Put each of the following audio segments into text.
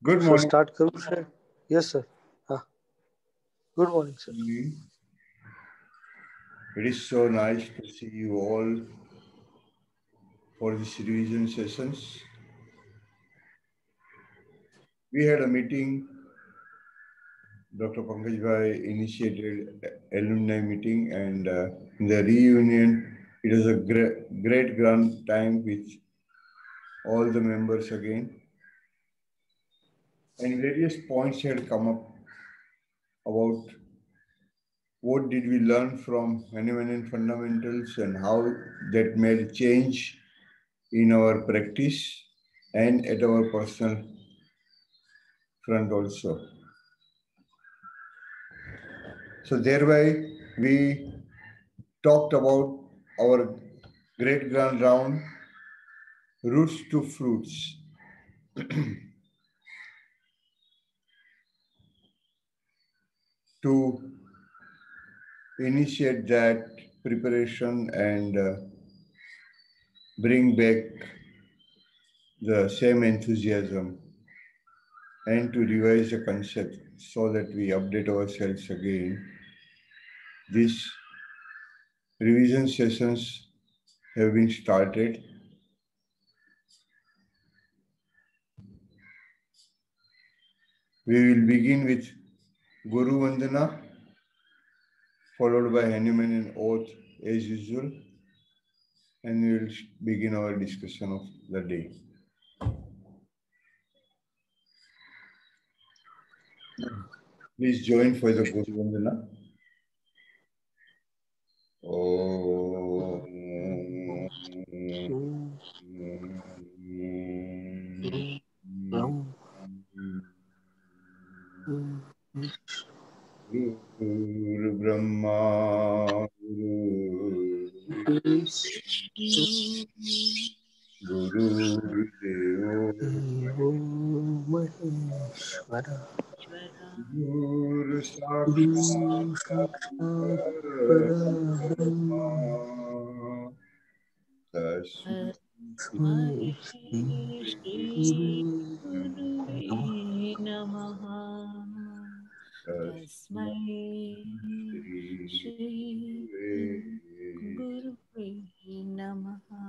Good So morning. start करूँ sir? Yes sir. Good morning sir. It is so nice to see you all for this revision sessions. We had a meeting. Dr. Pankaj Bhai initiated alumni meeting, and in the reunion, it was a great grand time with all the members again. And various points had come up about what did we learn from Hahnemannian fundamentals and how that made change in our practice and at our personal front also. So thereby we talked about our great grand round, roots to fruits. To initiate that preparation and bring back the same enthusiasm and to revise the concept so that we update ourselves again. These revision sessions have been started. We will begin with Guru Vandana, followed by Hahnemannian Oath as usual, and we will begin our discussion of the day. Please join for the Guru Vandana. Guru Brahma, Guru Deo Maheshwara. Guru Guru Sakshat Sakshat Parabrahma Parabrahma. Tasmai Shri Guruve Namaha. Tasmai Shri Guruve Namaha.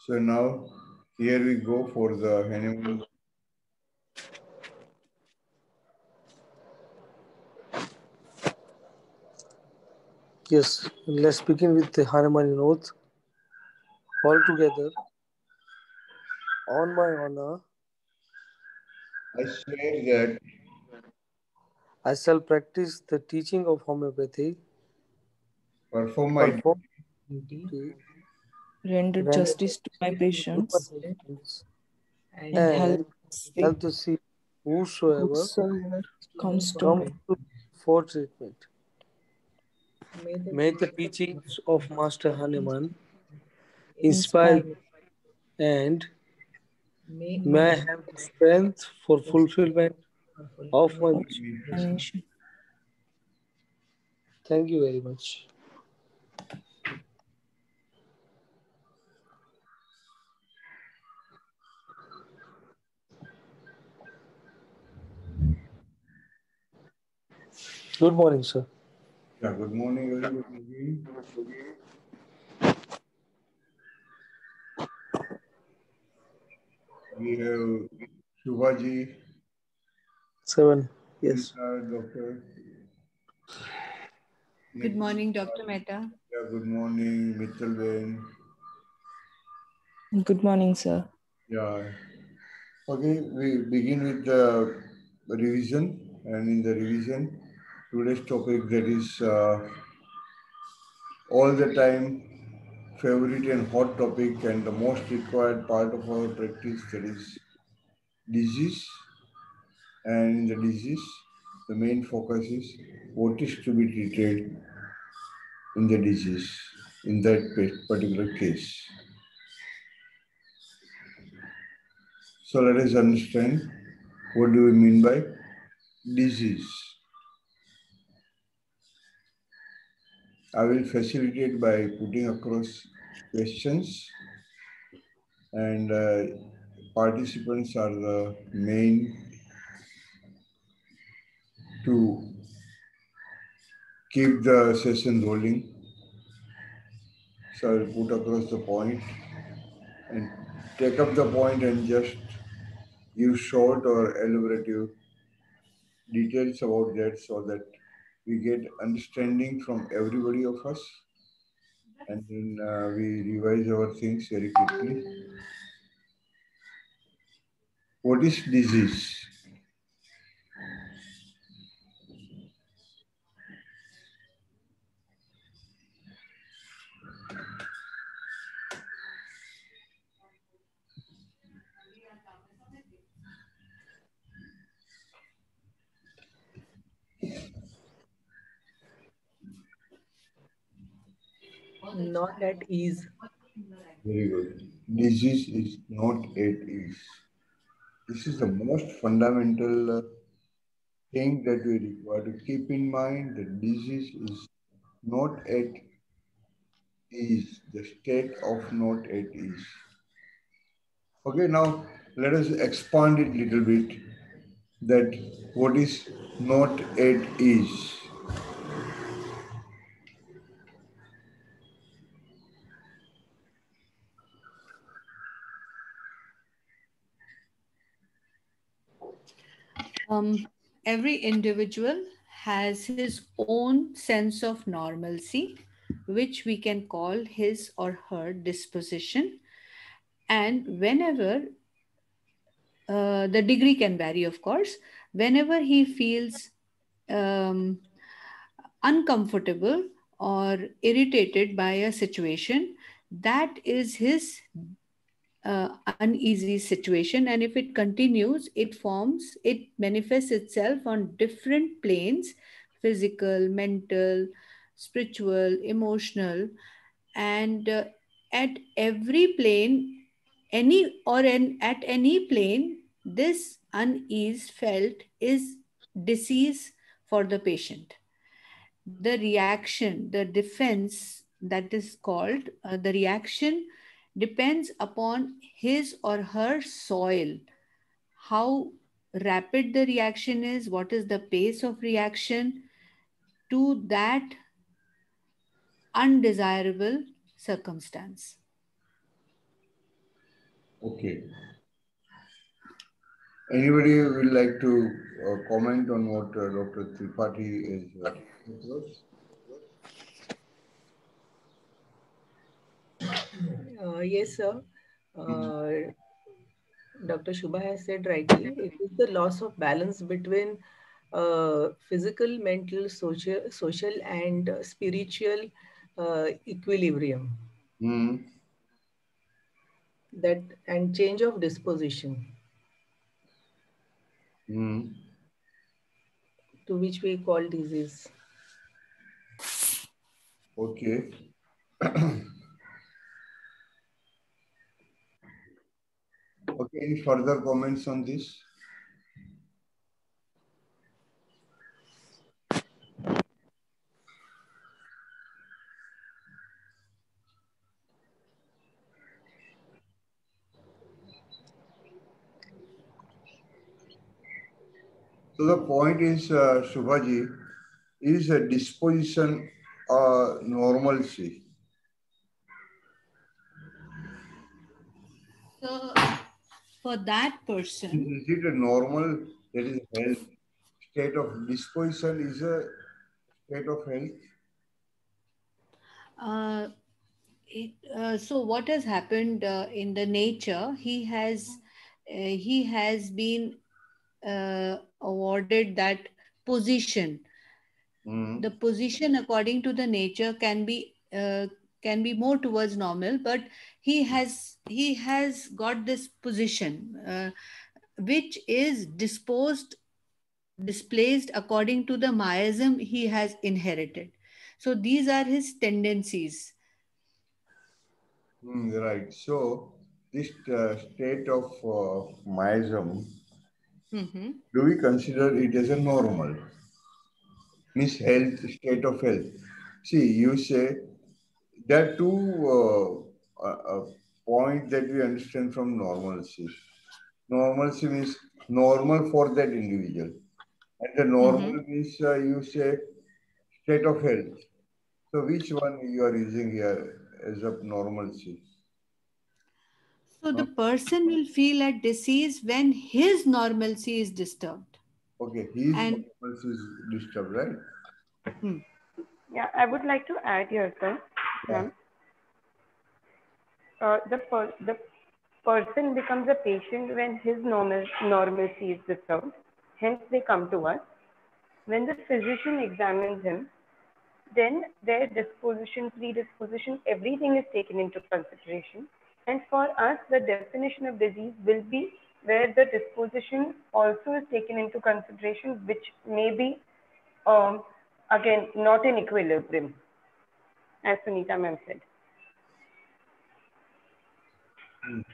So now, here we go for the Hahnemannian. Yes, let's begin with the Hahnemannian Oath. All together, on my honor, I swear that I shall practice the teaching of homeopathy, perform my perform duty, duty, render render justice to my to my patients, patients, and And help and save help to see whosoever whosoever comes to comes me. to for treatment. May the May the teaching teachings of Master Hahnemann inspire inspire and may may I I have the strength for fulfillment of my mission. my mission. Thank you very much. Good morning, sir. Yeah, good morning, everybody. We have Shubhaji. 7. Yes. Doctor. Good morning, Dr. Mehta. Yeah, good morning, Mitchell Ben. Good morning, sir. Yeah. Okay, we begin with the revision, and in the revision, today's topic that is all the time favorite and hot topic and the most required part of our practice, that is disease. And in the disease, the main focus is what is to be treated in the disease in that particular case. So let us understand what do we mean by disease. I will facilitate by putting across questions, and participants are the main to keep the session rolling. So I will put across the point and take up the point and just give short or elaborative details about that so that we get understanding from everybody of us, and then we revise our things very quickly. What is disease? Not at ease. Very good. Disease is not at ease. This is the most fundamental thing that we require to keep in mind, that disease is not at ease, the state of not at ease. Okay, now let us expand it a little bit, that what is not at ease. Every individual has his own sense of normalcy, which we can call his or her disposition. And whenever the degree can vary, of course, whenever he feels um, uncomfortable or irritated by a situation, that is his uneasy situation. And if it continues, it manifests itself on different planes: physical, mental, spiritual, emotional. And at every plane, at any plane, this unease felt is disease for the patient. The reaction, the defense, that is called the reaction, depends upon his or her soil. How rapid the reaction is, what is the pace of reaction to that undesirable circumstance. Okay. Anybody would like to comment on what Dr. Tripathi is Yes, sir. Dr. Shubha has said rightly. It is the loss of balance between physical, mental, social, and spiritual equilibrium. That and change of disposition, to which we call disease. Okay. Okay, any further comments on this? So the point is, Shubhaji, is a disposition normalcy? So for that person. Is it a normal, that is health, state of disposition is a state of health? Uh, so what has happened in the nature? He has been awarded that position. Mm. The position according to the nature can be more towards normal, but he has got this position which is displaced according to the miasm he has inherited. So these are his tendencies. Right. So, this state of miasm, Hmm. do we consider it as a normal? Means health, state of health. See, you say there are two points that we understand from normalcy. Normalcy means normal for that individual. And the normal Hmm. means you say state of health. So which one you are using here as of normalcy? So the Uh, person will feel at disease when his normalcy is disturbed. okay, his And normalcy is disturbed, right? hmm, Yeah, I would like to add here, sir, Yeah. ma'am. The person becomes a patient when his normalcy is disturbed. Hence, they come to us. When the physician examines him, then their disposition, predisposition, everything is taken into consideration. And for us, the definition of disease will be where the disposition also is taken into consideration, which may be, um, again, not in equilibrium, as Sunita ma'am said. Mm.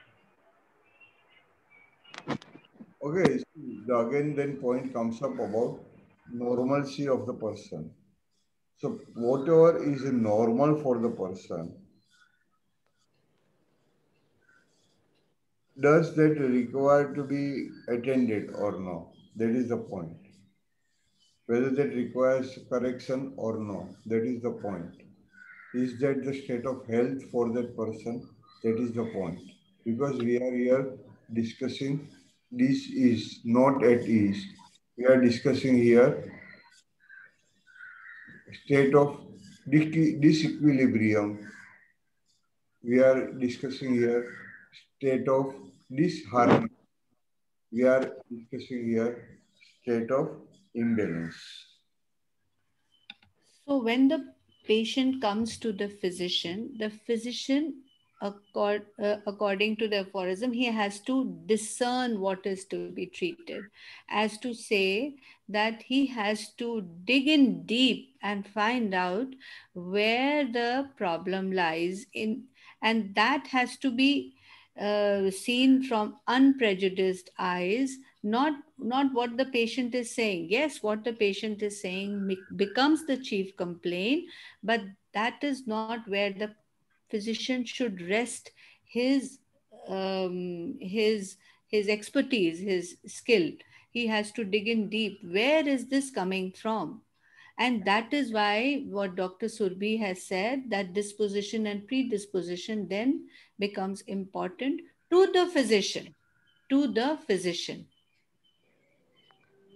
Okay, again then point comes up about normalcy of the person. So whatever is normal for the person, does that require to be attended or no? That is the point. Whether that requires correction or no, that is the point. Is that the state of health for that person? That is the point. Because we are here discussing this is not at ease. We are discussing here state of disequilibrium. We are discussing here state of disharmony. We are discussing here state of imbalance. so when the patient comes to the physician, according to the aphorism, he has to discern what is to be treated, as to say that he has to dig in deep and find out where the problem lies in, and that has to be seen from unprejudiced eyes, not what the patient is saying. Yes, what the patient is saying becomes the chief complaint, but that is not where the physician should rest his his expertise, his skill. He has to dig in deep, where is this coming from? And that is why what Dr. Surbi has said, that disposition and predisposition then becomes important to the physician, to the physician.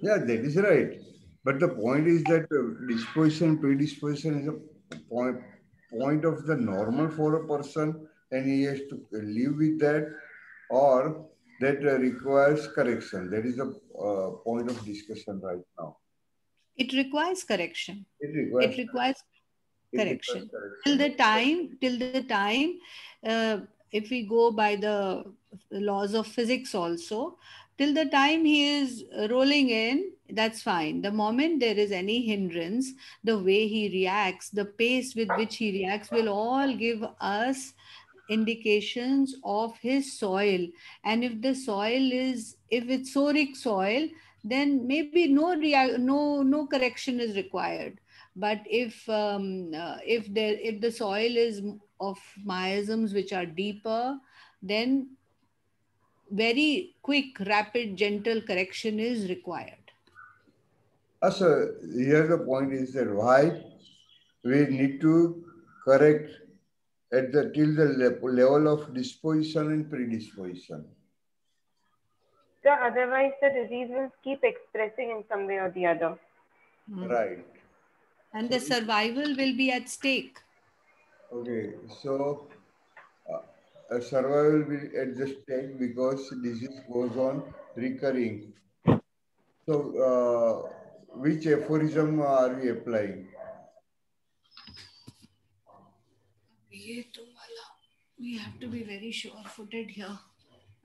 Yeah, that is right. But the point is that disposition, predisposition is a point of the normal for a person, and he has to live with that, or that requires correction. That is the point of discussion right now. It requires correction. It It requires requires it requires correction correction. till the time if we go by the laws of physics also, till the time he is rolling in, that's fine. The moment there is any hindrance, the way he reacts, the pace with which he reacts will all give us indications of his soil. And if the soil is, if it's soric soil, then maybe no correction is required. But if the soil is of miasms which are deeper, then very quick, rapid, gentle correction is required. So here the point is that why we need to correct at the till the level of disposition and predisposition. So otherwise the disease will keep expressing in some way or the other. Right. And the survival will be at stake. Okay, so a survival will be at the stake because disease goes on recurring. So, which aphorism are we applying? We have to be very sure-footed here.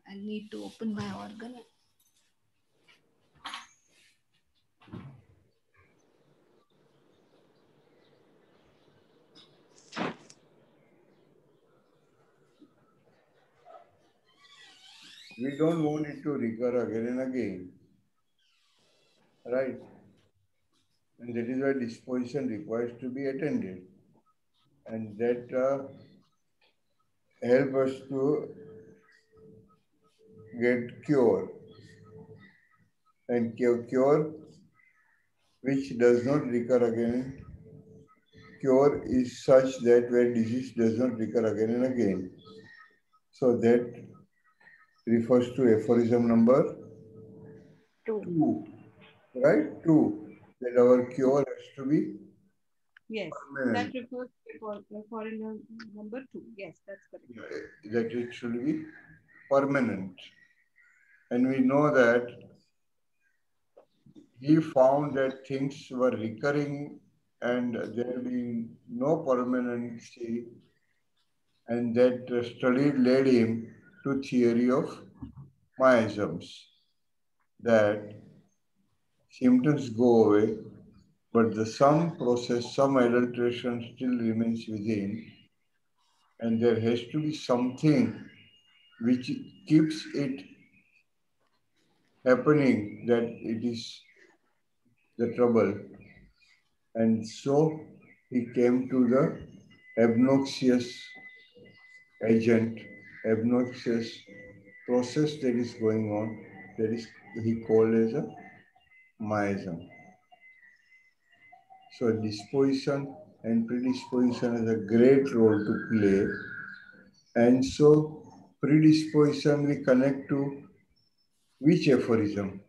I need to open my organ. We don't want it to recur again and again, right? And that is why disposition requires to be attended. And that help us to get cure. And cure which does not recur again. Cure is such that where disease does not recur again and again. So that refers to aphorism number 2, right? 2. That our cure has to be Yes, permanent. that refers to foreigner number 2. Yes, that's correct. That it should be permanent. And we know that he found that things were recurring and there being no permanency, and that study led him to theory of miasms, that symptoms go away, but the some process, some adulteration still remains within, and there has to be something which keeps it happening, that it is the trouble. And so he came to the obnoxious agent, obnoxious process that is going on, that is he called as a miasm. So disposition and predisposition has a great role to play. And so predisposition we connect to which aphorism?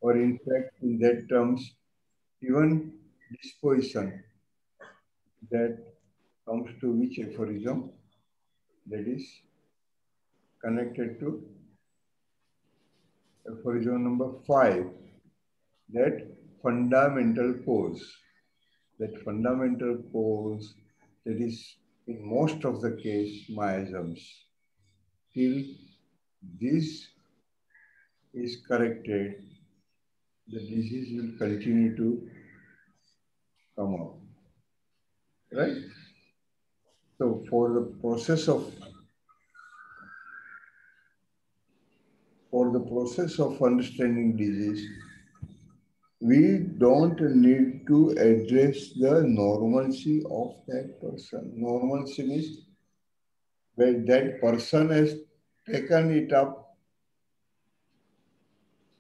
Or in fact, in that terms, even disposition, that comes to which aphorism? That is connected to aphorism number 5, that fundamental cause. That fundamental cause, that is in most of the case miasms. Till this is corrected, the disease will continue to come up. Right? So for the process of understanding disease, we don't need to address the normalcy of that person. Normalcy means when that person has taken it up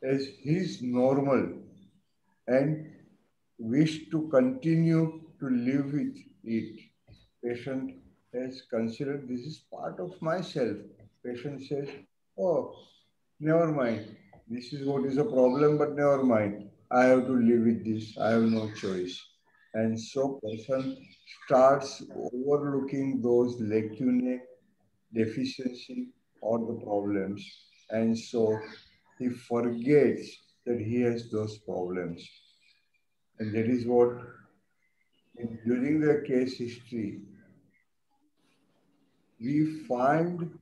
as his normal and wish to continue to live with it. Patient has considered this is part of myself. Patient says, oh, never mind. This is what is a problem, but never mind. I have to live with this. I have no choice. And so person starts overlooking those lacunae, deficiency, or the problems. And so he forgets that he has those problems. And that is what, during the case history, we find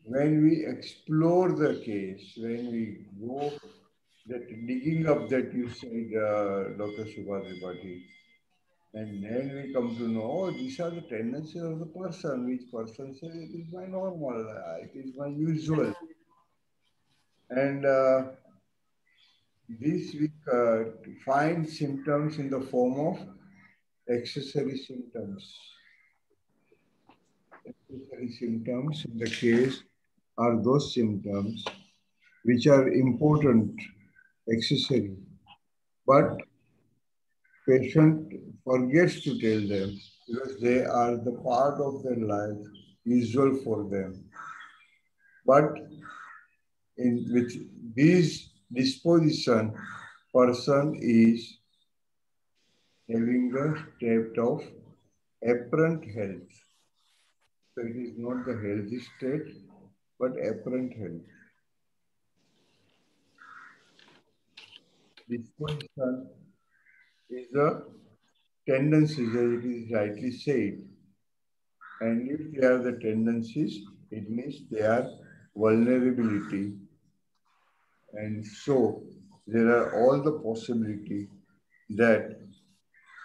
when we explore the case, when we go that digging up that you said, Dr. Subhadripati, and then we come to know, oh, these are the tendencies of the person, which person says it is my normal, it is my usual. And this we find symptoms in the form of accessory symptoms. Accessory symptoms in the case are those symptoms which are important, accessory, but patient forgets to tell them because they are the part of their life usual for them. But with this disposition, person is having a state of apparent health. So it is not the healthy state, but apparent health. Disposition is a tendency, as it is rightly said. And if they are the tendencies, it means they are vulnerability. And so there are all the possibility that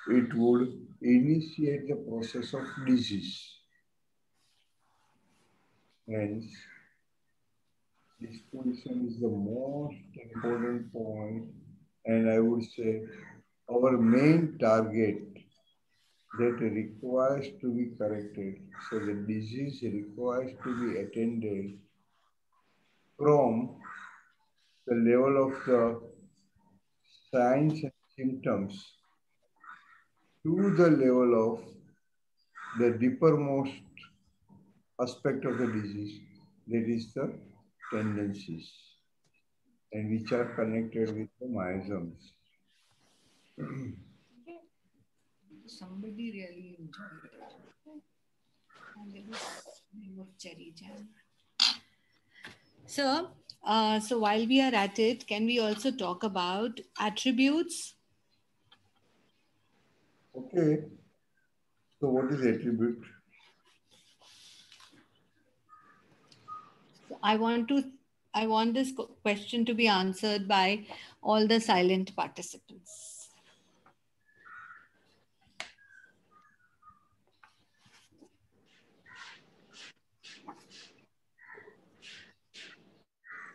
it would initiate the process of disease. Hence, disposition is the most important point, and I would say our main target that requires to be corrected. So the disease requires to be attended from the level of the signs and symptoms to the level of the deepermost aspect of the disease, that is the tendencies, and which are connected with the miasms. Somebody really enjoyed it. And there was name of Cherry Jam. So while we are at it, can we also talk about attributes? Okay. So what is attribute? So I want this question to be answered by all the silent participants.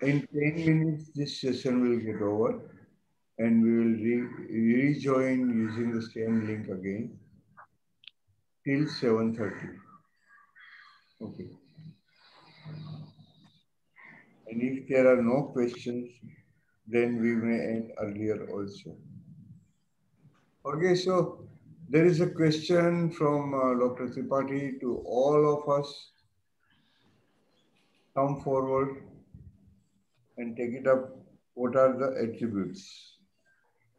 In 10 minutes, this session will get over, and we will rejoin using the same link again till 7:30. Okay. And if there are no questions, then we may end earlier also. Okay, so there is a question from Dr. Tripathi to all of us. Come forward and take it up. What are the attributes?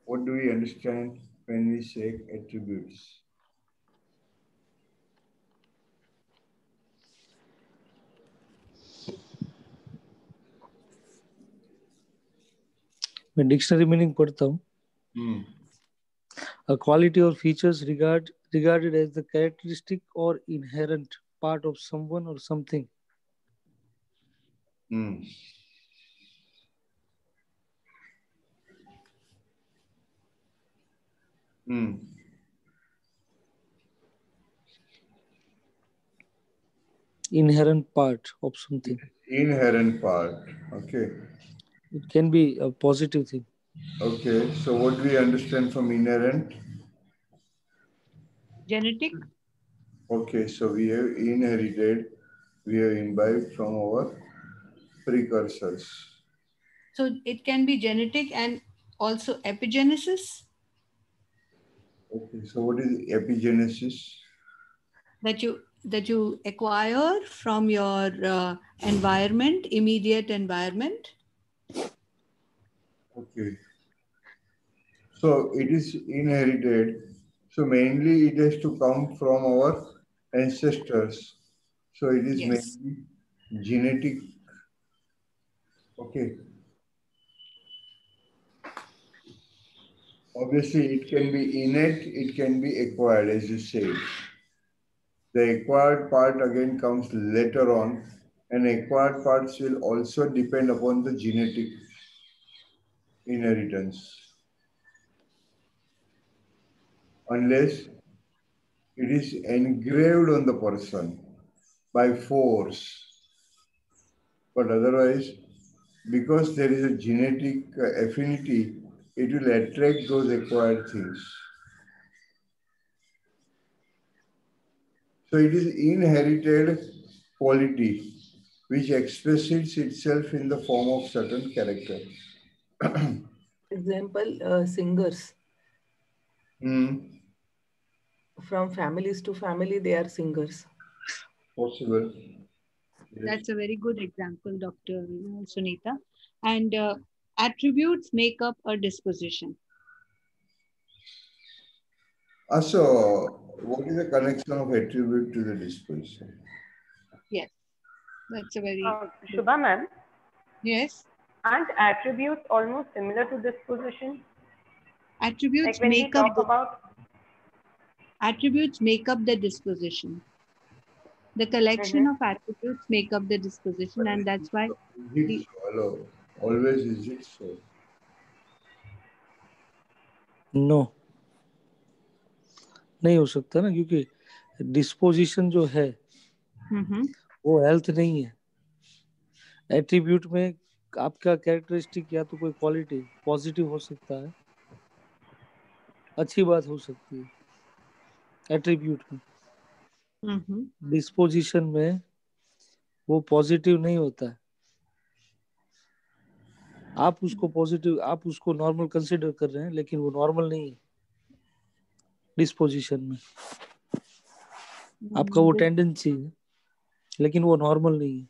What do we understand when we say attributes? मैं dictionary meaning पढ़ता हूँ. A quality or features regarded as the characteristic or inherent part of someone or something. Inherent part of something. Inherent part, okay. It can be a positive thing. Okay, so what do we understand from inherent? Genetic. Okay, so we have inherited, we have imbibed from our precursors. So it can be genetic and also epigenesis. Okay, so what is epigenesis? That you acquire from your environment, immediate environment. Okay. So it is inherited. So mainly it has to come from our ancestors. So it is mainly genetic. Okay. Obviously, it can be innate, it can be acquired, as you said. The acquired part again comes later on, and acquired parts will also depend upon the genetic inheritance. Unless it is engraved on the person by force. But otherwise, because there is a genetic affinity, it will attract those acquired things. So it is inherited quality which expresses itself in the form of certain character. Example, singers. from families to family, they are singers. Possible. Yes. That's a very good example, Dr. Sunita. And attributes make up a disposition. So, what is the connection of attribute to the disposition? Yes, that's a very... Shubha ma'am? Yes? Aren't attributes almost similar to disposition? Attributes like when we talk about... Attributes make up the disposition. The collection of attributes make up the disposition, and that's why... Hello. Always is it so? No. नहीं हो सकता ना, क्योंकि disposition जो है वो health नहीं है. एट्रीब्यूट में आपका कैरेक्टरिस्टिक या तो कोई क्वालिटी पॉजिटिव हो सकता है, अच्छी बात हो सकती है एट्रीब्यूट में. डिस्पोजिशन में वो पॉजिटिव नहीं होता है. आप उसको पॉजिटिव, आप उसको नॉर्मल कंसीडर कर रहे हैं, लेकिन वो नॉर्मल नहीं है. डिस्पोजिशन में आपका वो टेंडेंसी है, लेकिन वो नॉर्मल नहीं है.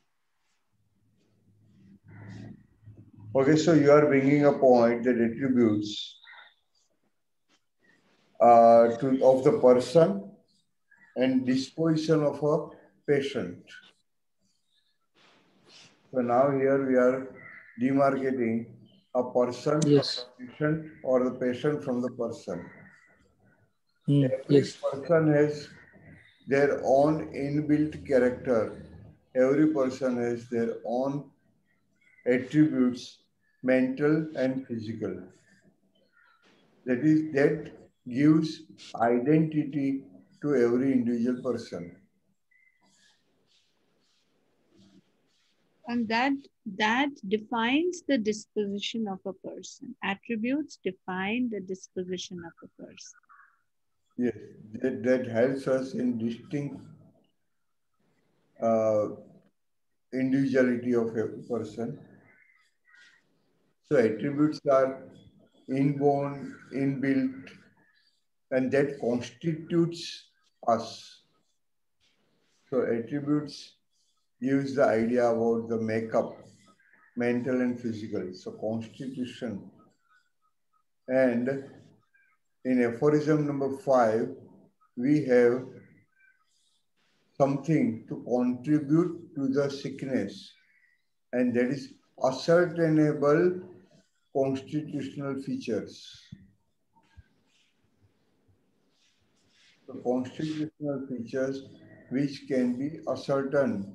Okay, so you are bringing a point that attributes of the person and disposition of a patient. So now here we are demarcating a person from the patient or the patient from the person. Every person has their own inbuilt character. Every person has their own attributes, mental and physical. That gives identity to every individual person. And that defines the disposition of a person. Attributes define the disposition of a person. Yes, that helps us in distinct individuality of a person. So attributes are inborn, inbuilt, and that constitutes us. So attributes gives the idea about the makeup, mental and physical. So constitution. And in aphorism number 5, we have something to contribute to the sickness, and that is ascertainable constitutional features. The constitutional features which can be ascertained.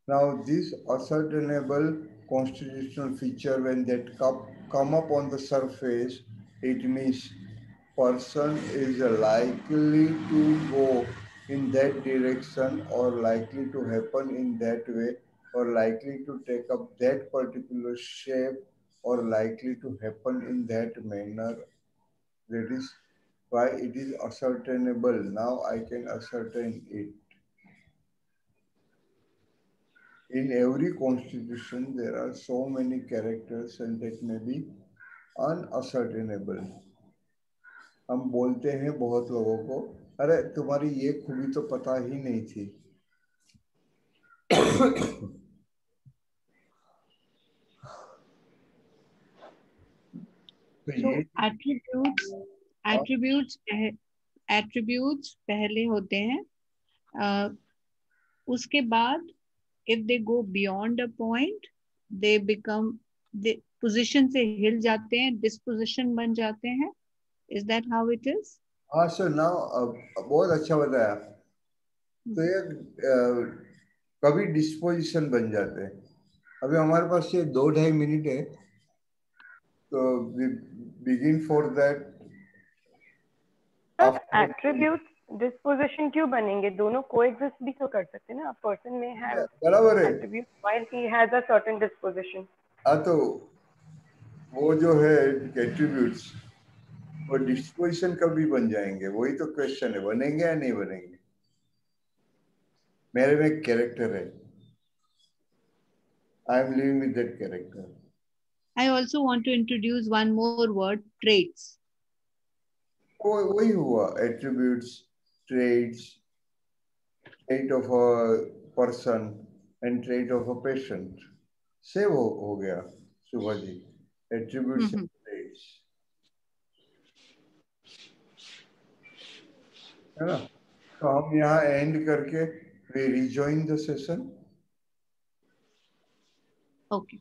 Now, this ascertainable constitutional feature, when that come up on the surface, it means person is likely to go in that direction, or likely to happen in that way, or likely to take up that particular shape, or likely to happen in that manner. That is why it is ascertainable. Now I can ascertain it. In every constitution, there are so many characters, and that may be unascertainable. हम बोलते हैं बहुत लोगों को, अरे तुम्हारी ये खूबी तो पता ही नहीं थी. So attributes पहले होते हैं. उसके बाद if they go beyond a point, they become, the position से हिल जाते हैं, disposition बन जाते हैं. Is that how it is? हाँ, so now बहुत अच्छा बताया. तो ये कभी डिस्पोजिशन बन जाते हैं. अभी हमारे पास ये 2-2.5 मिनट है, तो we begin for that. Attributes disposition क्यों बनेंगे? दोनों coexist भी तो कर सकते हैं ना. A person may have attributes while he has a certain disposition. हाँ, तो वो जो है attributes, वो disposition कभी बन जाएंगे? वही तो क्वेश्चन है. बनेंगे या नहीं बनेंगे? मेरे में एक कैरेक्टर है. I am living with that character. I also want to introduce one more word, traits. वही हुआ attributes, traits, trait of a person and trait of a patient. Save हो गया सुभा जी, attributes and traits, है ना? तो हम यहाँ एंड करके we rejoin the session. Okay.